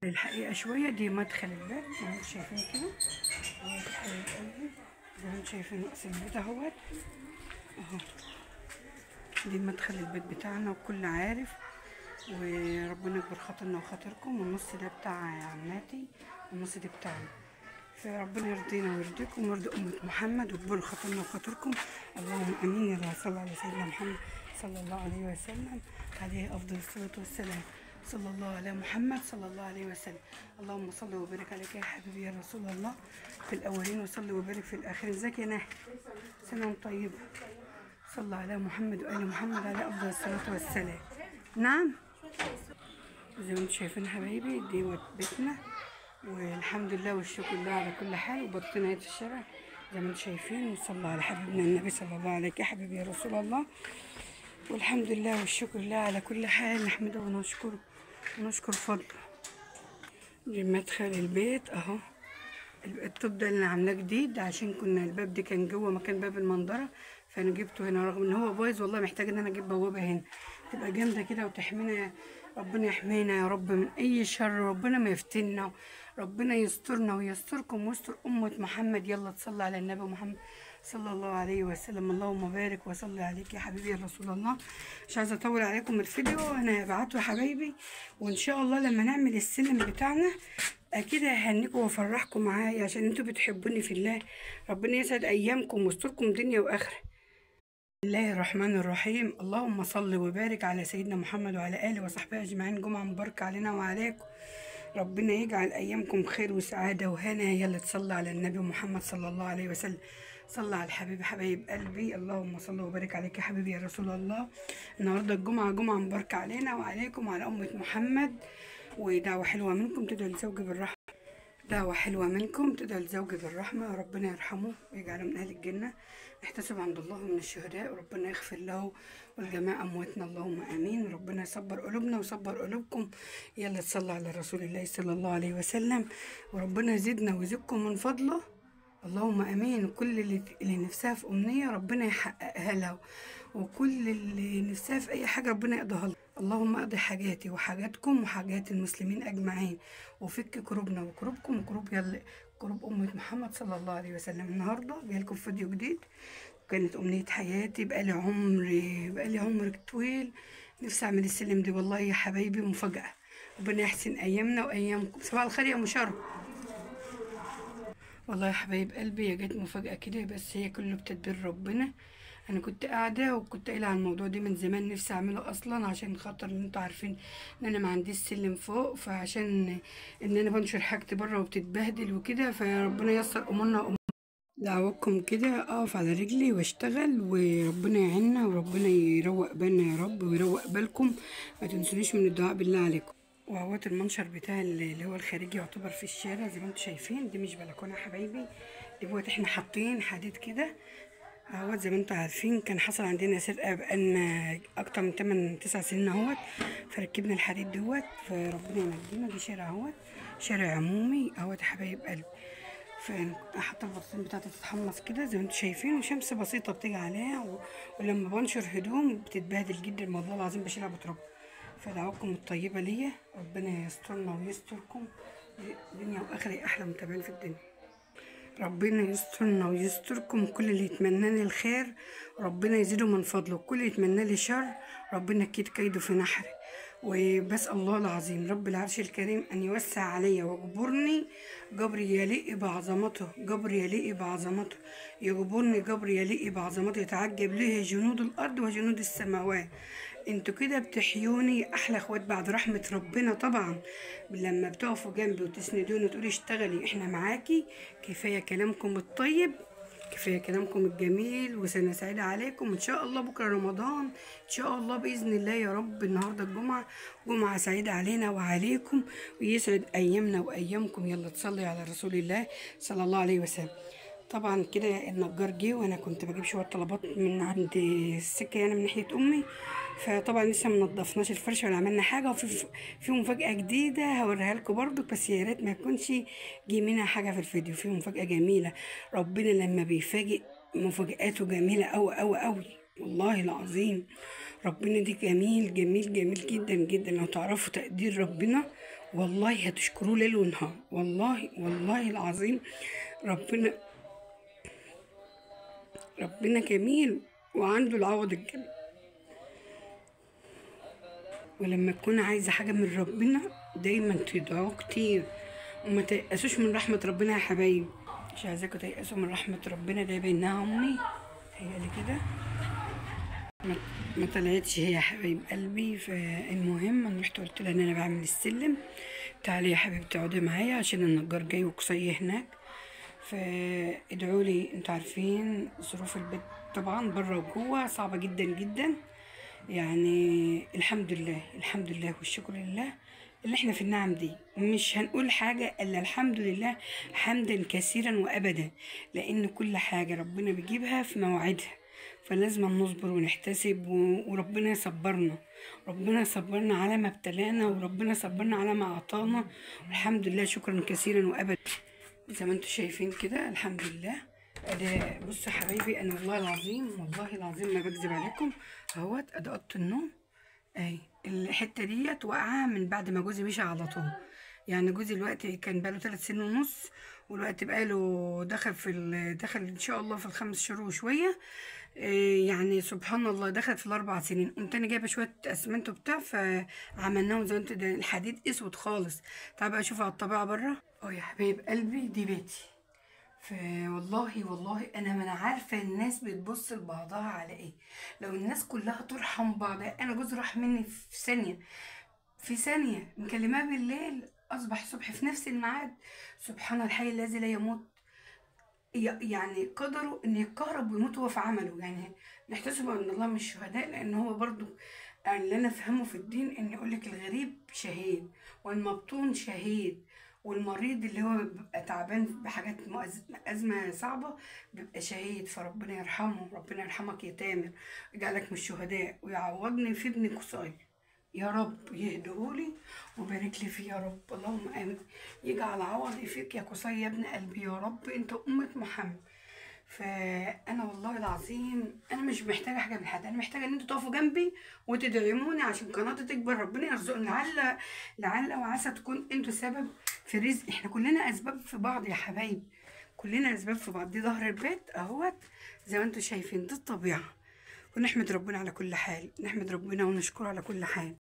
الحقيقة شوية. دي مدخل الباب زي ما انتم شايفين كده اهو، حبايب قلبي زي ما انتم شايفين رأس البيت اهوت اهو. دي مدخل البيت بتاعنا وكل عارف، وربنا يكبر خاطرنا وخاطركم. والنص ده بتاع عماتي والنص ده بتاعنا، فربنا يرضينا ويرضيكم ويرضي أمة محمد ويكبر خاطرنا وخاطركم. اللهم امين. يا صل على سيدنا محمد صلى الله عليه وسلم، عليه افضل الصلاة والسلام. صلى الله على محمد صلى الله عليه وسلم. اللهم صل وبارك عليك يا حبيبي يا رسول الله في الاولين، وصل وبارك في الاخرين. ازيك يا ناحي؟ سنة طيبة. صلى على محمد وآل محمد على افضل الصلاة والسلام. نعم زي ما انتم شايفين حبايبي، دي بيتنا والحمد لله والشكر لله على كل حال. وبطينا في الشارع زي ما انتم شايفين، وصلى على حبيبنا النبي صلى الله عليك يا حبيبي يا رسول الله. والحمد لله والشكر لله على كل حال، نحمده ونشكره ونشكر فضله. دي مدخل البيت اهو. الطوب ده اللي عاملاه جديد عشان كنا الباب ده كان جوه مكان باب المنظره، فانا جبته هنا رغم ان هو بايظ. والله محتاج ان انا اجيب بوابه هنا تبقى جامده كده وتحمينا. ربنا يحمينا يا رب من اي شر، ربنا ما يفتنا، ربنا يسترنا ويستركم ويستر امه محمد. يلا تصلي على النبي محمد صلى الله عليه وسلم. اللهم بارك وصلي عليك يا حبيبي يا رسول الله. مش عايزه اطول عليكم الفيديو، انا هبعته يا حبايبي. وان شاء الله لما نعمل السلم بتاعنا اكيد ههنيكم وافرحكم معايا عشان انتوا بتحبوني في الله. ربنا يسعد ايامكم ويستركم دنيا واخره. بسم الله الرحمن الرحيم. اللهم صل وبارك على سيدنا محمد وعلى اله وصحبه اجمعين. جمعه مباركه علينا وعليكم. ربنا يجعل ايامكم خير وسعاده وهنا. يلا تصلي على النبي محمد صلى الله عليه وسلم. صلى على الحبيب حبايب قلبي. اللهم صل وبارك عليك يا حبيبي يا رسول الله. النهارده الجمعه جمعه مباركه علينا وعليكم وعلى امه محمد. ودعوه حلوه منكم تدعو لزوجي بالرحمه. دعوة حلوة منكم تدعو لزوجي بالرحمة، ربنا يرحمه ويجعله من أهل الجنة. نحتسب عند الله من الشهداء وربنا يغفر له والجماعة أمواتنا، اللهم آمين. ربنا يصبر قلوبنا ويصبر قلوبكم. يلا تصلى على رسول الله صلى الله عليه وسلم، وربنا يزيدنا ويزيدكم من فضله، اللهم امين. كل اللي نفسها في امنيه ربنا يحققها لها، وكل اللي نفسها في اي حاجه ربنا يقضيها لها. اللهم اقضي حاجاتي وحاجاتكم وحاجات المسلمين اجمعين، وفك كروبنا وكروبكم وكروب كروب امه محمد صلى الله عليه وسلم. النهارده جاي لكم فيديو جديد. كانت امنيه حياتي، بقالي عمر طويل نفسي اعمل السلم دي. والله يا حبايبي مفاجاه. ربنا يحسن ايامنا وايامكم. صباح الخير يا مشرف. والله يا حبايب قلبي، هي جت مفاجأة كده، بس هي كله بتدبير ربنا. انا كنت قاعدة وكنت قايلة على الموضوع ده من زمان، نفسي اعمله اصلا عشان خاطر ان انتوا عارفين ان انا ما عنديش سلم فوق، فعشان ان انا بنشر حاجتي بره وبتتبهدل وكده، فربنا ييسر امورنا. دعواتكم كده اقف على رجلي واشتغل، وربنا يعيننا وربنا يروق بالنا يا رب ويروق بالكم. ما تنسونيش من الدعاء بالله عليكم. وهوت المنشر بتاع اللي هو الخارجي يعتبر في الشارع زي ما انتم شايفين. دي مش بلكونه يا حبايبي، دي احنا حاطين حديد كده اهوت. زي ما انتم عارفين كان حصل عندنا سرقه بقالنا اكتر من 8 9 سنين اهوت، فركبنا الحديد دوت فربنا ينجينا. دي شارع اهوت، شارع عمومي اهوت يا حبايب قلبي. فحاطه البطاطين بتاعتي تتحمص كده زي ما انتم شايفين، وشمس بسيطه بتيجي عليها ولما بنشر هدوم بتتبهدل جدا، والله العظيم بشيلها بتراب. فدعواتكم الطيبه ليا، ربنا يسترنا ويستركم دنيا واخره. احلى متابعين في الدنيا. ربنا يسترنا ويستركم. كل اللي يتمنى لي الخير ربنا يزيده من فضله، كل اللي يتمنى لي شر ربنا يكيد كيده في نحره. وبس الله العظيم رب العرش الكريم ان يوسع علي ويجبرني جبر يليق بعظمته، جبر يليق بعظمته، يجبرني جبر يليق بعظمته، يتعجب له جنود الارض وجنود السماوات. انتوا كده بتحيوني احلى اخوات بعد رحمه ربنا طبعا، لما بتقفوا جنبي وتسندوني وتقولي اشتغلي احنا معاكي. كفايه كلامكم الطيب، كفايه كلامكم الجميل، وسنه سعيده عليكم ان شاء الله. بكره رمضان ان شاء الله باذن الله يا رب. النهارده الجمعه، جمعه سعيده علينا وعليكم، ويسعد ايامنا وايامكم. يلا تصلي على رسول الله صلى الله عليه وسلم. طبعا كده النجار جه، وانا كنت بجيب شويه طلبات من عند السكه يعني من ناحيه امي، فطبعا لسه منضفناش الفرشه ولا عملنا حاجه. في مفاجاه جديده هوريها لكم برضو، بس يا ريت ما يكونش جه منها حاجه في الفيديو. في مفاجاه جميله، ربنا لما بيفاجئ مفاجآته جميله قوي قوي قوي، والله العظيم. ربنا دي جميل جميل جميل جدا جدا. لو تعرفوا تقدير ربنا والله هتشكروه ليل ونهار، والله والله العظيم. ربنا ربنا جميل وعنده العوض الجميل. ولما تكون عايزة حاجة من ربنا دايما تدعوه كتير، وما تيأسوش من رحمة ربنا يا حبايبي. مش عايزاكوا تيأسوا من رحمة ربنا، ده بينها أمي هي اللي كده ما ما طلعتش هي يا حبايب قلبي. فالمهم انا رحت قلت لها ان انا بعمل السلم، تعالي يا حبيبتي اقعدي معايا عشان النجار جاي وقصي هناك. فادعوا لي، انتوا عارفين ظروف البيت طبعا بره وجوه صعبه جدا جدا. يعني الحمد لله الحمد لله والشكر لله اللي احنا في النعم دي. مش هنقول حاجة الا الحمد لله حمدا كثيرا وابدا، لان كل حاجة ربنا بيجيبها في موعدها. فلازم نصبر ونحتسب وربنا يصبرنا. ربنا يصبرنا على ما ابتلانا، وربنا يصبرنا على ما اعطانا. والحمد لله شكرا كثيرا وابدا. زي ما انتم شايفين كده الحمد لله. ده بصوا يا حبايبي، انا والله العظيم والله العظيم ما بكذب عليكم. اهوت ادي اوضه النوم اهي. الحته ديت واقعه من بعد ما جوزي مشي على طول. يعني جوزي دلوقتي كان بقاله 3 سنين ونص، والوقت بقاله دخل ان شاء الله في ال5 شهور وشويه. يعني سبحان الله دخل في ال4 سنين. قمت انا جايبه شويه اسمنت وبتاع فعملناهم زي ما انتوا. ده الحديد اسود خالص. تعالوا بقى شوفوا على الطبيعه بره. يا حبايب قلبي دي بيتي. فوالله والله انا ما انا عارفه الناس بتبص لبعضها على ايه. لو الناس كلها ترحم بعضها. انا جوزي راح مني في ثانيه، في ثانيه مكلماه بالليل اصبح الصبح في نفس الميعاد. سبحان الحي الذي لا يموت. يعني قدروا ان يتكهرب ويموت وهو في عمله. يعني نحتسب ان الله مش شهداء، لان هو برضو اللي انا فهمه في الدين ان يقولك الغريب شهيد، والمبطون شهيد، والمريض اللي هو بيبقى تعبان بحاجات أزمة صعبة بيبقى شهيد. فربنا يرحمه، ربنا يرحمك يا تامر، يجعلك من الشهداء ويعوضني في ابن قصي يا رب. يهدهولي وبارك لي فيه يا رب، اللهم امين. يجعل عوضي فيك يا قصي يا ابن قلبي يا رب، انت أمة محمد. فانا والله العظيم انا مش محتاجه حاجه من حد، انا محتاجه ان انتوا تقفوا جنبي وتدعموني عشان قناتي تكبر. ربنا يرزقنا، لعل وعسى تكون انتوا سبب في رزق. احنا كلنا اسباب في بعض يا حبايبي، كلنا اسباب في بعض. دي ظهر البيت اهوت زي ما انتوا شايفين، دي الطبيعه. ونحمد ربنا على كل حال، نحمد ربنا ونشكره على كل حال.